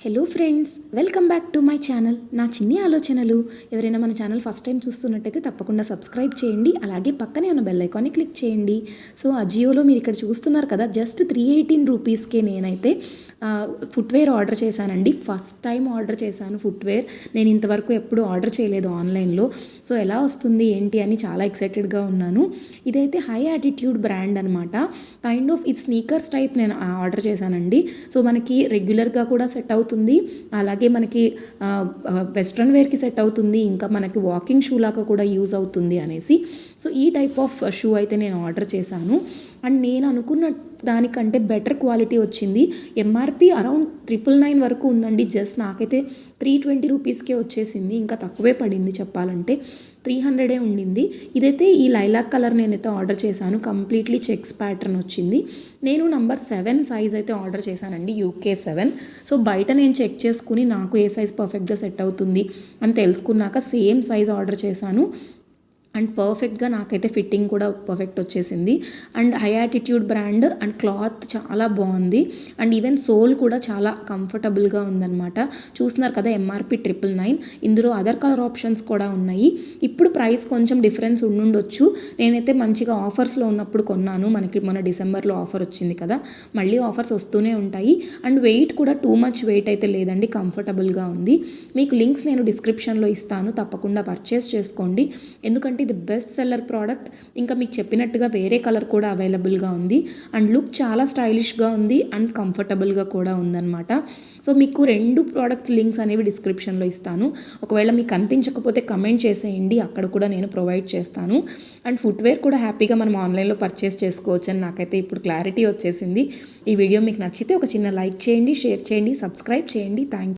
Hello friends, welcome back to my channel. నా చిన్ని ఆలోచనలు. ఎవరైనా మన ఛానల్ ఫస్ట్ టైం చూస్తున్నట్టయితే తప్పకుండా సబ్స్క్రైబ్ చేయండి. అలాగే పక్కనే ఉన్న బెల్ ఐకాన్ని క్లిక్ చేయండి. సో అజియోలో మీరు ఇక్కడ చూస్తున్నారు కదా, జస్ట్ 318 రూపీస్కే నేనైతే ఫుట్వేర్ ఆర్డర్ చేశానండి. ఫస్ట్ టైం ఆర్డర్ చేశాను ఫుట్వేర్. నేను ఇంతవరకు ఎప్పుడు ఆర్డర్ చేయలేదు ఆన్లైన్లో. సో ఎలా వస్తుంది ఏంటి అని చాలా ఎక్సైటెడ్గా ఉన్నాను. ఇదైతే హై యాటిట్యూడ్ బ్రాండ్ అనమాట. కైండ్ ఆఫ్ ఇది స్నీకర్స్ టైప్ నేను ఆర్డర్ చేశానండి. సో మనకి రెగ్యులర్గా కూడా సెట్ అవుతుంది, అలాగే మనకి వెస్ట్రన్ వేర్కి సెట్ అవుతుంది, ఇంకా మనకి వాకింగ్ షూ లాగా కూడా యూజ్ అవుతుంది అనేసి. సో ఈ టైప్ ఆఫ్ షూ అయితే నేను ఆర్డర్ చేశాను. అండ్ నేను అనుకున్న దానికంటే బెటర్ క్వాలిటీ వచ్చింది. ఎంఆర్పి అరౌండ్ 999 వరకు ఉందండి. జస్ట్ నాకైతే 320 రూపీస్కే వచ్చేసింది. ఇంకా తక్కువే పడింది చెప్పాలంటే, 300 ఉండింది. ఇదైతే ఈ లైలాక్ కలర్ నేనైతే ఆర్డర్ చేశాను. కంప్లీట్లీ చెక్స్ ప్యాటర్న్ వచ్చింది. నేను నంబర్ 7 సైజ్ అయితే ఆర్డర్ చేశానండి, UK 7. సో బయట నేను చెక్ చేసుకుని నాకు ఏ సైజ్ పర్ఫెక్ట్గా సెట్ అవుతుంది అని తెలుసుకున్నాక సేమ్ సైజ్ ఆర్డర్ చేశాను. అండ్ పర్ఫెక్ట్గా నాకైతే ఫిట్టింగ్ కూడా పర్ఫెక్ట్ వచ్చేసింది. And high attitude brand and cloth చాలా బాగుంది. అండ్ ఈవెన్ సోల్ కూడా చాలా కంఫర్టబుల్గా ఉందన్నమాట. చూస్తున్నారు కదా, ఎంఆర్పి 999. ఇందులో అదర్ కలర్ ఆప్షన్స్ కూడా ఉన్నాయి. ఇప్పుడు ప్రైస్ కొంచెం డిఫరెన్స్ ఉండుండొచ్చు. నేనైతే మంచిగా ఆఫర్స్లో ఉన్నప్పుడు కొన్నాను. మనకి మొన్న డిసెంబర్లో ఆఫర్ వచ్చింది కదా, మళ్ళీ ఆఫర్స్ వస్తూనే ఉంటాయి. అండ్ వెయిట్ కూడా టూ మచ్ వెయిట్ అయితే లేదండి, కంఫర్టబుల్గా ఉంది. మీకు లింక్స్ నేను డిస్క్రిప్షన్లో ఇస్తాను, తప్పకుండా పర్చేస్ చేసుకోండి. ఎందుకంటే ఇది బెస్ట్ సెల్లర్ ప్రోడక్ట్. ఇంకా మీకు చెప్పినట్టుగా వేరే కలర్ కూడా అవైలబుల్గా ఉంది. అండ్ లుక్ చాలా స్టైలిష్గా ఉంది అండ్ కంఫర్టబుల్గా కూడా ఉందన్నమాట. సో మీకు 2 ప్రోడక్ట్స్ లింక్స్ అనేవి డిస్క్రిప్షన్లో ఇస్తాను. ఒకవేళ మీకు కనిపించకపోతే కమెంట్ చేసేయండి, అక్కడ కూడా నేను ప్రొవైడ్ చేస్తాను. అండ్ ఫుట్వేర్ కూడా హ్యాపీగా మనం ఆన్లైన్లో పర్చేస్ చేసుకోవచ్చు అని నాకైతే ఇప్పుడు క్లారిటీ వచ్చేసింది. ఈ వీడియో మీకు నచ్చితే ఒక చిన్న లైక్ చేయండి, షేర్ చేయండి, సబ్స్క్రైబ్ చేయండి. Thank you.